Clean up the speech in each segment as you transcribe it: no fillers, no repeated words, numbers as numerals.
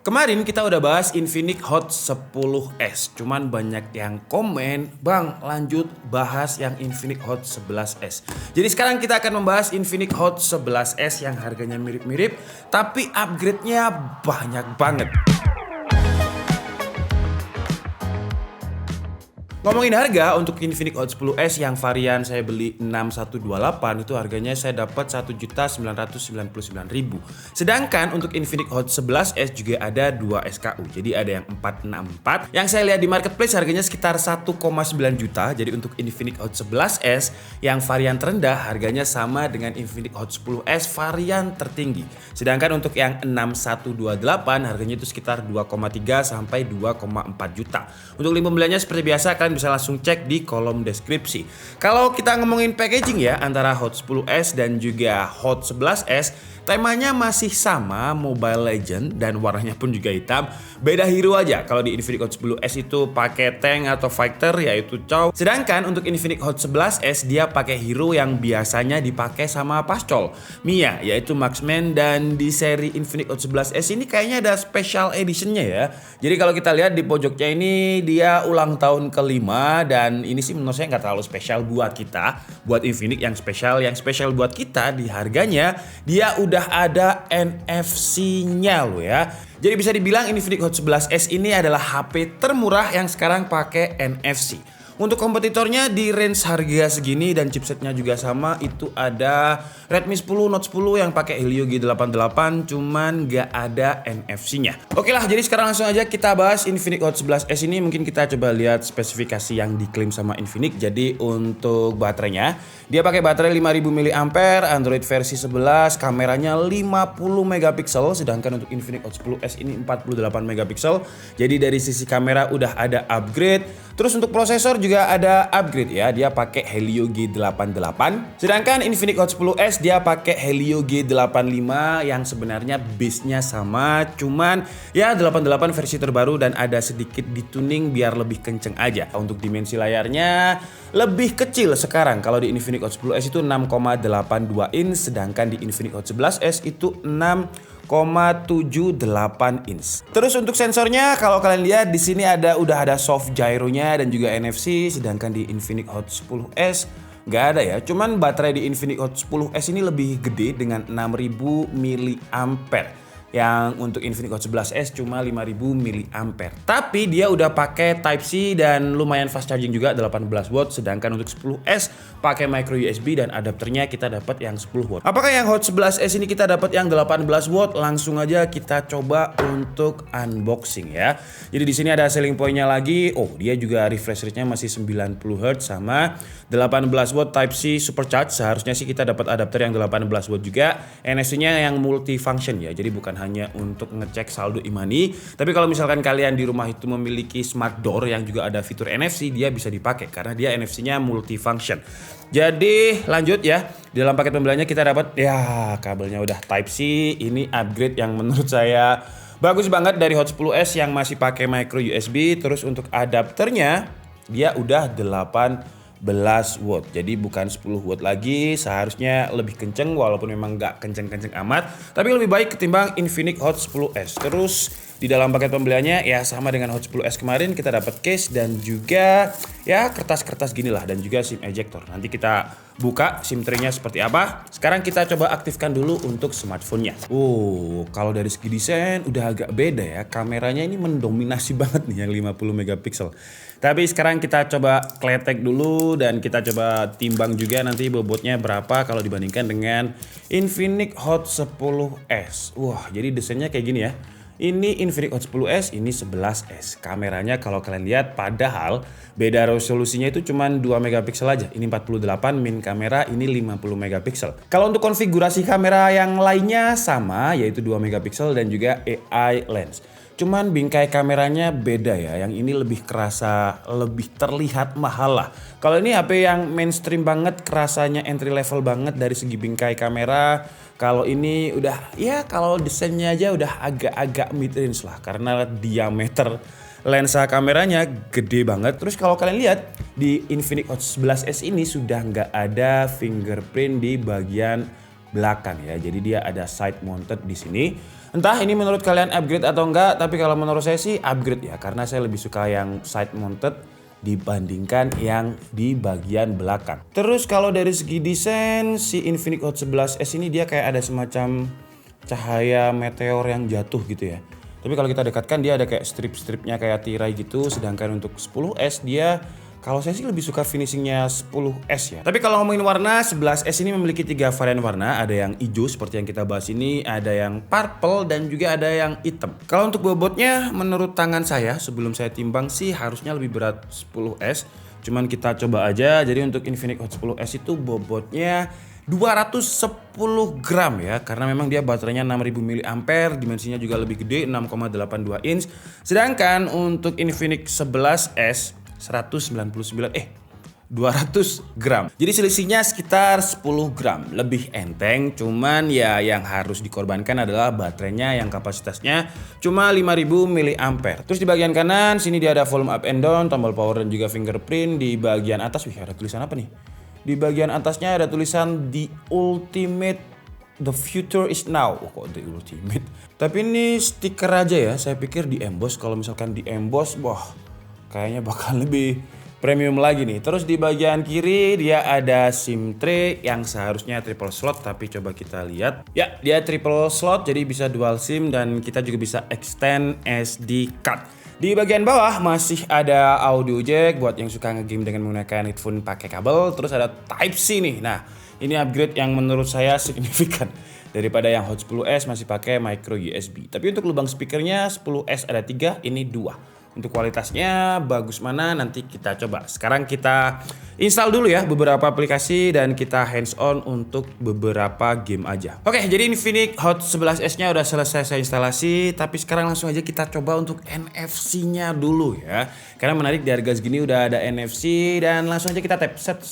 Kemarin kita udah bahas Infinix Hot 10S, cuman banyak yang komen, "Bang, lanjut bahas yang Infinix Hot 11S." Jadi sekarang kita akan membahas Infinix Hot 11S yang harganya mirip-mirip, tapi upgrade-nya banyak banget. Ngomongin harga untuk Infinix Hot 10S yang varian saya beli 6128 itu harganya saya dapat 1.999.000. Sedangkan untuk Infinix Hot 11S juga ada 2 SKU. Jadi ada yang 464 yang saya lihat di marketplace harganya sekitar 1,9 juta. Jadi untuk Infinix Hot 11S yang varian terendah harganya sama dengan Infinix Hot 10S varian tertinggi. Sedangkan untuk yang 6128 harganya itu sekitar 2,3 sampai 2,4 juta. Untuk link pembeliannya seperti biasa kalian bisa langsung cek di kolom deskripsi. Kalau kita ngomongin packaging ya antara Hot 10S dan juga Hot 11S, temanya masih sama, Mobile Legend, dan warnanya pun juga hitam. Beda hero aja. Kalau di Infinix Hot 10S itu pakai tank atau fighter yaitu Chow. Sedangkan untuk Infinix Hot 11S dia pakai hero yang biasanya dipakai sama Pascol, Mia yaitu Marksman, dan di seri Infinix Hot 11S ini kayaknya ada special editionnya ya. Jadi kalau kita lihat di pojoknya ini dia ulang tahun ke-5 dan ini sih menurut saya nggak terlalu spesial buat kita, buat Infinix. Yang spesial buat kita di harganya dia udah ada NFC-nya loh ya. Jadi bisa dibilang Infinix Hot 11S ini adalah HP termurah yang sekarang pakai NFC. Untuk kompetitornya di range harga segini dan chipsetnya juga sama, itu ada Redmi 10 Note 10 yang pakai Helio G88 cuman gak ada NFC-nya. Oke lah, jadi sekarang langsung aja kita bahas Infinix Hot 11S ini. Mungkin kita coba lihat spesifikasi yang diklaim sama Infinix. Jadi untuk baterainya, dia pakai baterai 5000 mAh, Android versi 11, kameranya 50 megapiksel, sedangkan untuk Infinix Hot 10S ini 48 megapiksel. Jadi dari sisi kamera udah ada upgrade. Terus untuk prosesor juga ada upgrade ya, dia pakai Helio G88. Sedangkan Infinix Hot 10S dia pakai Helio G85 yang sebenarnya base-nya sama, cuman ya 88 versi terbaru dan ada sedikit dituning biar lebih kenceng aja. Untuk dimensi layarnya lebih kecil sekarang. Kalau di Infinix Hot 10S itu 6,82 inch, sedangkan di Infinix Hot 11S itu 6,78 inch. Terus untuk sensornya kalau kalian lihat di sini udah ada soft gyronya dan juga NFC, sedangkan di Infinix Hot 10S nggak ada ya. Cuman baterai di Infinix Hot 10S ini lebih gede dengan 6000 mAh. Yang untuk Infinix Hot 11S cuma 5000 mAh. Tapi dia udah pakai Type C dan lumayan fast charging juga 18 watt. Sedangkan untuk 10S pakai micro USB dan adapternya kita dapat yang 10 watt. Apakah yang Hot 11S ini kita dapat yang 18 watt? Langsung aja kita coba untuk unboxing ya. Jadi di sini ada selling point-nya lagi. Oh, dia juga refresh rate-nya masih 90 Hz sama 18 watt Type C supercharge. Seharusnya sih kita dapat adapter yang 18 watt juga. NFC-nya yang multifunction ya. Jadi bukan hanya untuk ngecek saldo e-money, tapi kalau misalkan kalian di rumah itu memiliki smart door yang juga ada fitur NFC, dia bisa dipakai karena dia NFC-nya multifunction. Jadi lanjut ya, di dalam paket pembeliannya kita dapat ya kabelnya udah Type C. Ini upgrade yang menurut saya bagus banget dari Hot 10S yang masih pakai micro USB. Terus untuk adapternya dia udah 18 watt, jadi bukan 10 watt lagi. Seharusnya lebih kenceng walaupun memang nggak kenceng-kenceng amat, tapi lebih baik ketimbang Infinix Hot 10S. Terus di dalam paket pembeliannya ya sama dengan Hot 10S kemarin, kita dapat case dan juga ya kertas-kertas gini lah, dan juga SIM ejector. Nanti kita buka SIM tray-nya seperti apa. Sekarang kita coba aktifkan dulu untuk smartphone-nya. Kalau dari segi desain udah agak beda ya. Kameranya ini mendominasi banget nih yang 50 megapiksel. Tapi sekarang kita coba kletek dulu dan kita coba timbang juga nanti bobotnya berapa kalau dibandingkan dengan Infinix Hot 10S. Wah, jadi desainnya kayak gini ya. Ini Infinix Hot 10S, ini 11S. Kameranya kalau kalian lihat padahal beda resolusinya itu cuma 2 megapiksel aja. Ini 48 min kamera, ini 50 megapiksel. Kalau untuk konfigurasi kamera yang lainnya sama, yaitu 2 megapiksel dan juga AI lens. Cuman bingkai kameranya beda ya, yang ini lebih kerasa, lebih terlihat mahal lah. Kalau ini HP yang mainstream banget, kerasanya entry level banget dari segi bingkai kamera. Kalau ini udah ya kalau desainnya aja udah agak-agak mid range lah, karena diameter lensa kameranya gede banget. Terus kalau kalian lihat di Infinix Hot 11S ini sudah nggak ada fingerprint di bagian belakang ya. Jadi dia ada side mounted di sini. Entah ini menurut kalian upgrade atau enggak, tapi kalau menurut saya sih upgrade ya, karena saya lebih suka yang side mounted dibandingkan yang di bagian belakang. Terus kalau dari segi desain, si Infinix Hot 11S ini dia kayak ada semacam cahaya meteor yang jatuh gitu ya. Tapi kalau kita dekatkan dia ada kayak strip-stripnya kayak tirai gitu, sedangkan untuk 10S dia kalau saya sih lebih suka finishingnya 10S ya. Tapi kalau ngomongin warna, 11S ini memiliki 3 varian warna. Ada yang hijau seperti yang kita bahas ini, ada yang purple, dan juga ada yang hitam. Kalau untuk bobotnya, menurut tangan saya sebelum saya timbang sih harusnya lebih berat 10S. Cuman kita coba aja. Jadi untuk Infinix Hot 10S itu bobotnya 210 gram ya, karena memang dia baterainya 6000 mAh, dimensinya juga lebih gede 6,82 inch. Sedangkan untuk Infinix 11S 200 gram. Jadi selisihnya sekitar 10 gram. Lebih enteng, cuman ya yang harus dikorbankan adalah baterainya yang kapasitasnya cuma 5000 mAh. Terus di bagian kanan sini dia ada volume up and down, tombol power dan juga fingerprint. Di bagian atas ada tulisan apa nih? Di bagian atasnya ada tulisan The Ultimate, The Future is Now. Oh, kok The Ultimate? Tapi ini stiker aja ya. Saya pikir di emboss. Kalau misalkan di emboss, wah kayaknya bakal lebih premium lagi nih. Terus di bagian kiri dia ada SIM tray yang seharusnya triple slot, tapi coba kita lihat. Ya, dia triple slot jadi bisa dual SIM dan kita juga bisa extend SD card. Di bagian bawah masih ada audio jack buat yang suka ngegame dengan menggunakan headphone pakai kabel. Terus ada Type C nih. Nah, ini upgrade yang menurut saya signifikan daripada yang Hot 10S masih pakai micro USB. Tapi untuk lubang speakernya 10S ada 3, ini 2. Untuk kualitasnya bagus mana nanti kita coba. Sekarang kita install dulu ya beberapa aplikasi dan kita hands on untuk beberapa game aja. Oke, jadi Infinix Hot 11S-nya udah selesai saya instalasi, tapi sekarang langsung aja kita coba untuk NFC-nya dulu ya. Karena menarik di harga segini udah ada NFC dan langsung aja kita tap set.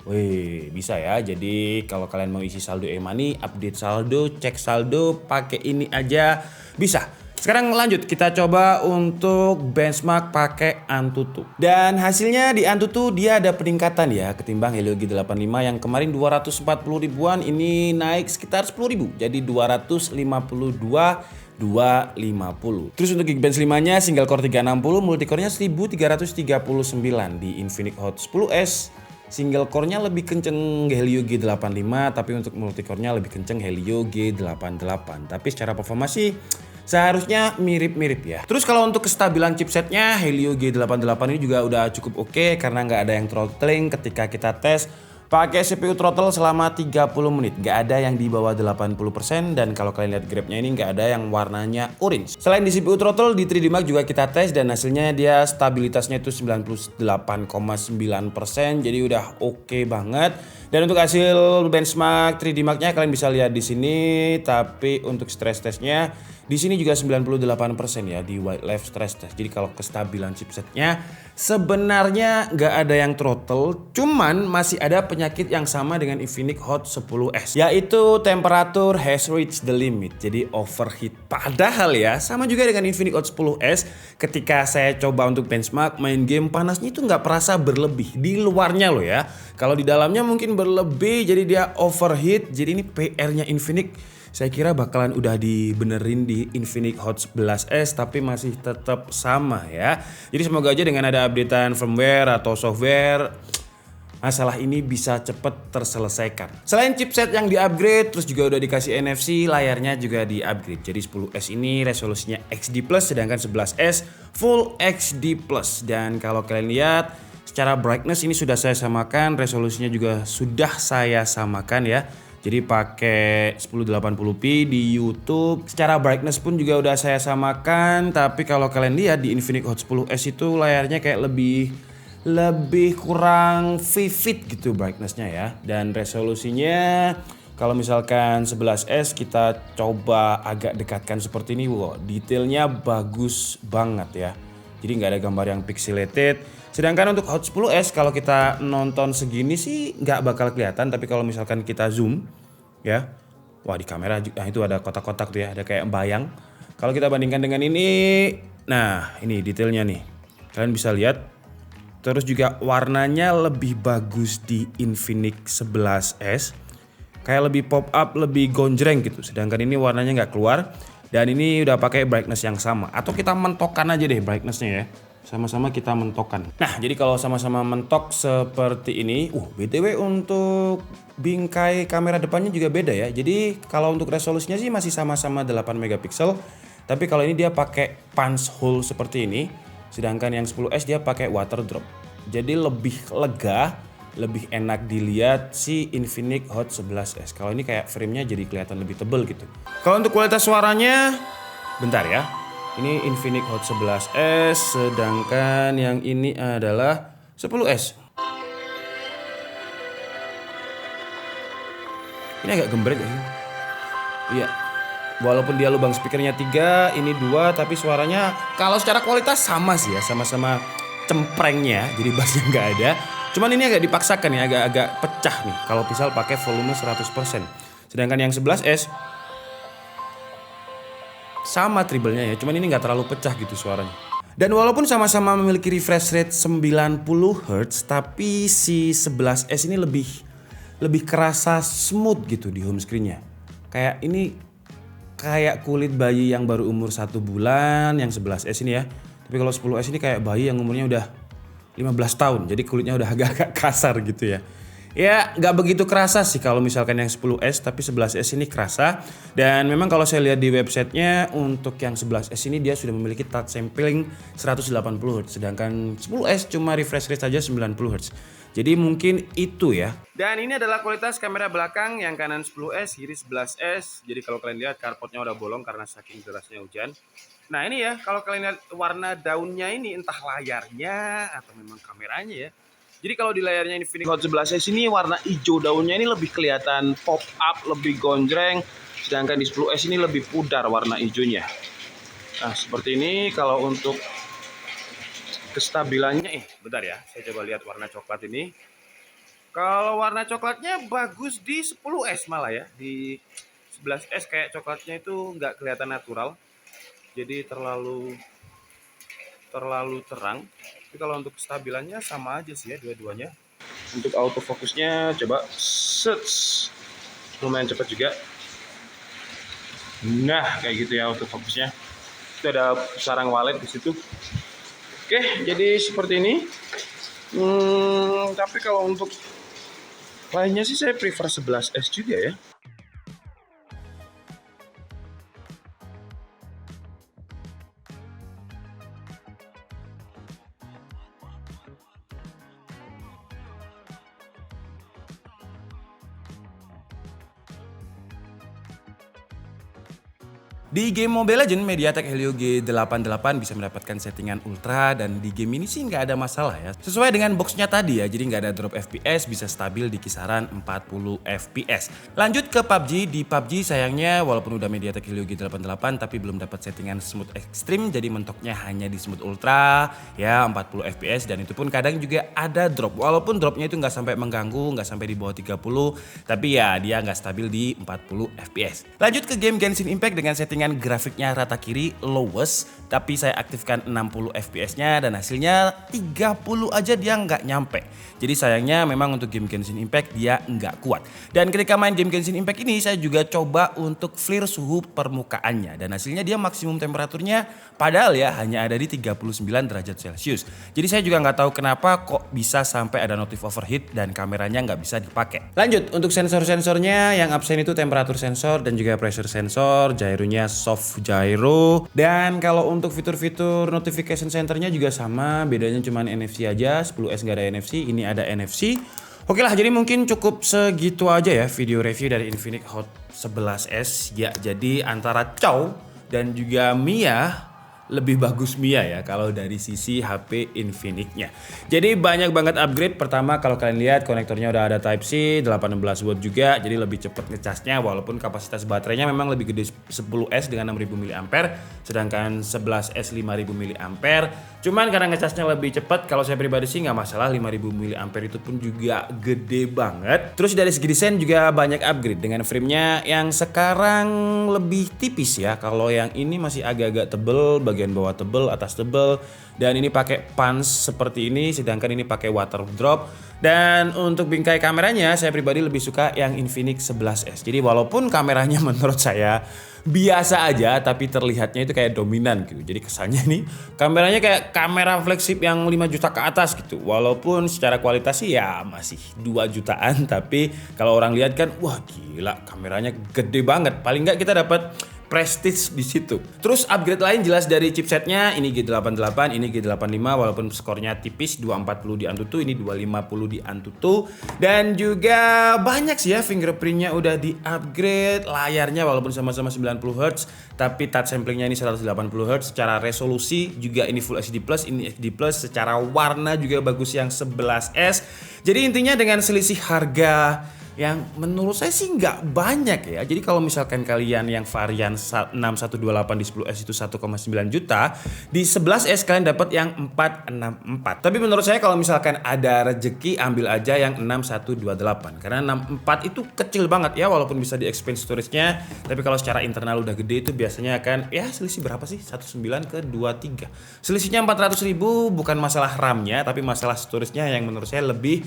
Wih, bisa ya. Jadi kalau kalian mau isi saldo e-money, update saldo, cek saldo, pakai ini aja bisa. Sekarang lanjut, kita coba untuk benchmark pakai Antutu. Dan hasilnya di Antutu dia ada peningkatan ya ketimbang Helio G85 yang kemarin 240 ribuan, ini naik sekitar 10 ribu jadi 252.250. Terus untuk Geekbench 5-nya single core 360, multicore-nya 1339. Di Infinix Hot 10S single core-nya lebih kenceng Helio G85, tapi untuk multicore-nya lebih kenceng Helio G88. Tapi secara performa sih seharusnya mirip-mirip ya. Terus kalau untuk kestabilan chipsetnya Helio G88 ini juga udah cukup oke karena nggak ada yang throttling ketika kita tes pakai CPU throttle selama 30 menit. Nggak ada yang di bawah 80% dan kalau kalian lihat grabnya ini nggak ada yang warnanya orange. Selain di CPU throttle, di 3D Mark juga kita tes dan hasilnya dia stabilitasnya itu 98,9%, jadi udah oke banget. Dan untuk hasil benchmark 3D Mark-nya kalian bisa lihat di sini, tapi untuk stress testnya di sini juga 98% ya di wildlife stress test. Jadi kalau kestabilan chipsetnya sebenarnya nggak ada yang throttle, cuman masih ada penyakit yang sama dengan Infinix Hot 10S, yaitu temperatur has reached the limit, jadi overheat. Padahal ya sama juga dengan Infinix Hot 10S, ketika saya coba untuk benchmark main game, panasnya itu nggak perasa berlebih di luarnya loh ya. Kalau di dalamnya mungkin berlebih, jadi dia overheat. Jadi ini PR-nya Infinix saya kira bakalan udah dibenerin di Infinix Hot 11S, tapi masih tetap sama ya. Jadi semoga aja dengan ada updatean firmware atau software, masalah ini bisa cepet terselesaikan. Selain chipset yang di-upgrade, terus juga udah dikasih NFC, layarnya juga di-upgrade. Jadi 10S ini resolusinya XD+, sedangkan 11S Full XD+. Dan kalau kalian lihat, secara brightness ini sudah saya samakan, resolusinya juga sudah saya samakan ya. Jadi pakai 1080p di YouTube. Secara brightness pun juga udah saya samakan. Tapi kalau kalian lihat di Infinix Hot 10S itu layarnya kayak lebih kurang vivid gitu brightnessnya ya. Dan resolusinya kalau misalkan 11S kita coba agak dekatkan seperti ini, wow, detailnya bagus banget ya. Jadi nggak ada gambar yang pixelated. Sedangkan untuk Hot 10S kalau kita nonton segini sih nggak bakal kelihatan, tapi kalau misalkan kita zoom ya, wah di kamera itu ada kotak-kotak tuh ya, ada kayak bayang. Kalau kita bandingkan dengan ini, nah ini detailnya nih, kalian bisa lihat. Terus juga warnanya lebih bagus di Infinix 11S, kayak lebih pop up, lebih gonjreng gitu. Sedangkan ini warnanya nggak keluar. Dan ini udah pakai brightness yang sama. Atau kita mentokkan aja deh brightnessnya ya. Sama-sama kita mentokkan. Nah, jadi kalau sama-sama mentok seperti ini, BTW untuk bingkai kamera depannya juga beda ya. Jadi kalau untuk resolusinya sih masih sama-sama 8 megapiksel. Tapi kalau ini dia pakai punch hole seperti ini. Sedangkan yang 10S dia pakai water drop. Jadi lebih lega, lebih enak dilihat si Infinix Hot 11S. Kalau ini kayak frame-nya jadi kelihatan lebih tebel gitu. Kalau untuk kualitas suaranya, bentar ya. Ini Infinix Hot 11S, sedangkan yang ini adalah 10S. Ini agak gembreng ya. Iya. Walaupun dia lubang speakernya 3, ini 2, tapi suaranya kalau secara kualitas sama sih ya, sama-sama cemprengnya, jadi bassnya nggak ada. Cuman ini agak dipaksakan ya, agak-agak pecah nih kalau misal pakai volume 100%. Sedangkan yang 11S sama treble-nya ya, cuman ini nggak terlalu pecah gitu suaranya. Dan walaupun sama-sama memiliki refresh rate 90 Hz, tapi si 11S ini lebih kerasa smooth gitu di home screen-nya. Kayak ini kayak kulit bayi yang baru umur 1 bulan yang 11S ini ya. Tapi kalau 10S ini kayak bayi yang umurnya udah 15 tahun, jadi kulitnya udah agak-agak kasar gitu ya. Ya nggak begitu kerasa sih kalau misalkan yang 10S, tapi 11S ini kerasa. Dan memang kalau saya lihat di websitenya untuk yang 11S ini dia sudah memiliki touch sampling 180 Hz. Sedangkan 10S cuma refresh rate saja 90 Hz. Jadi mungkin itu ya. Dan ini adalah kualitas kamera belakang yang kanan 10S, kiri 11S. Jadi kalau kalian lihat carportnya udah bolong karena saking derasnya hujan. Nah ini ya, kalau kalian lihat warna daunnya ini entah layarnya atau memang kameranya ya. Jadi kalau di layarnya Infinix Hot 11S ini warna hijau daunnya ini lebih kelihatan pop up, lebih gonjreng. Sedangkan di 10S ini lebih pudar warna hijaunya. Nah seperti ini. Kalau untuk kestabilannya, bentar ya, saya coba lihat warna coklat ini. Kalau warna coklatnya bagus di 10S malah ya. Di 11S kayak coklatnya itu nggak kelihatan natural. Jadi terlalu terang. Tapi kalau untuk kestabilannya sama aja sih ya dua-duanya. Untuk autofocusnya coba lumayan cepat juga. Nah kayak gitu ya autofocusnya. Itu ada sarang walet di situ. Oke, jadi seperti ini. Tapi kalau untuk lainnya sih saya prefer 11S juga ya. Di game Mobile Legends, MediaTek Helio G88 bisa mendapatkan settingan ultra dan di game ini sih nggak ada masalah ya. Sesuai dengan boxnya tadi ya, jadi nggak ada drop FPS, bisa stabil di kisaran 40 FPS. Lanjut ke PUBG, di PUBG sayangnya walaupun udah MediaTek Helio G88 tapi belum dapat settingan smooth extreme, jadi mentoknya hanya di smooth ultra ya 40 FPS dan itu pun kadang juga ada drop. Walaupun dropnya itu nggak sampai mengganggu, nggak sampai di bawah 30, tapi ya dia nggak stabil di 40 FPS. Lanjut ke game Genshin Impact dengan settingan grafiknya rata kiri lowest, tapi saya aktifkan 60 FPS-nya dan hasilnya 30 aja dia nggak nyampe. Jadi sayangnya memang untuk game Genshin Impact dia nggak kuat. Dan ketika main game Genshin Impact ini saya juga coba untuk clear suhu permukaannya dan hasilnya dia maksimum temperaturnya padahal ya hanya ada di 39 derajat Celcius. Jadi saya juga nggak tahu kenapa kok bisa sampai ada notif overheat dan kameranya nggak bisa dipakai. Lanjut untuk sensor-sensornya, yang absen itu temperatur sensor dan juga pressure sensor, gyronya soft gyro. Dan kalau untuk fitur-fitur notification centernya juga sama, bedanya cuma NFC aja. 10S nggak ada NFC, ini ada NFC. Oke lah, jadi mungkin cukup segitu aja ya video review dari Infinix Hot 11S. Ya, jadi antara Chow dan juga Mia, lebih bagus Mia ya kalau dari sisi HP Infinix-nya. Jadi banyak banget upgrade. Pertama kalau kalian lihat konektornya udah ada Type-C, 18 watt juga, jadi lebih cepat ngecasnya walaupun kapasitas baterainya memang lebih gede 10S dengan 6000 mAh, sedangkan 11S 5000 mAh. Cuman karena ngecasnya lebih cepat, kalau saya pribadi sih nggak masalah, 5000 mAh itu pun juga gede banget. Terus dari segi desain juga banyak upgrade dengan frame-nya yang sekarang lebih tipis ya. Kalau yang ini masih agak-agak tebel, bagian bawah tebel, atas tebel, dan ini pakai punch seperti ini, sedangkan ini pakai water drop. Dan untuk bingkai kameranya saya pribadi lebih suka yang Infinix 11S. Jadi walaupun kameranya menurut saya biasa aja tapi terlihatnya itu kayak dominan gitu. Jadi kesannya nih kameranya kayak kamera flagship yang 5 juta ke atas gitu. Walaupun secara kualitas sih ya masih 2 jutaan, tapi kalau orang lihat kan wah gila kameranya gede banget. Paling nggak kita dapat prestige di situ. Terus upgrade lain jelas dari chipsetnya, ini G88, ini G85 walaupun skornya tipis 240 di Antutu, ini 250 di Antutu. Dan juga banyak sih ya fingerprintnya udah di upgrade, layarnya walaupun sama-sama 90 Hz tapi touch samplingnya ini 180 Hz. Secara resolusi juga ini Full HD+, ini HD+, secara warna juga bagus yang 11S. Jadi intinya dengan selisih harga yang menurut saya sih nggak banyak ya. Jadi kalau misalkan kalian yang varian 6128 di 10S itu 1,9 juta, di 11S kalian dapat yang 464. Tapi menurut saya kalau misalkan ada rezeki ambil aja yang 6128 karena 64 itu kecil banget ya, walaupun bisa di expand storage-nya, tapi kalau secara internal udah gede itu biasanya akan ya selisih berapa sih? 19 ke 23. Selisihnya 400.000 bukan masalah RAM-nya tapi masalah storage-nya yang menurut saya lebih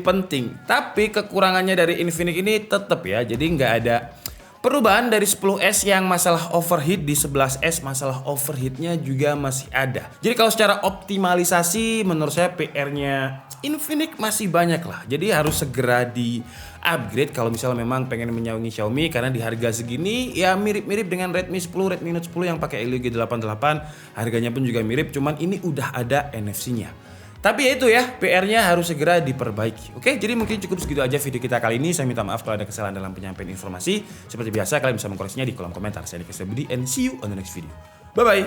penting. Tapi kekurangannya dari Infinix ini tetap ya, jadi nggak ada perubahan dari 10S yang masalah overheat, di 11S masalah overheatnya juga masih ada. Jadi kalau secara optimalisasi menurut saya PR-nya Infinix masih banyak lah. Jadi harus segera di upgrade kalau misalnya memang pengen menyaingi Xiaomi, karena di harga segini ya mirip-mirip dengan Redmi 10, Redmi Note 10 yang pakai Helio G88, harganya pun juga mirip, cuman ini udah ada NFC-nya. Tapi ya itu ya, PR-nya harus segera diperbaiki. Oke, jadi mungkin cukup segitu aja video kita kali ini. Saya minta maaf kalau ada kesalahan dalam penyampaian informasi. Seperti biasa, kalian bisa mengkoreksinya di kolom komentar. Saya Dika Budi and see you on the next video. Bye-bye.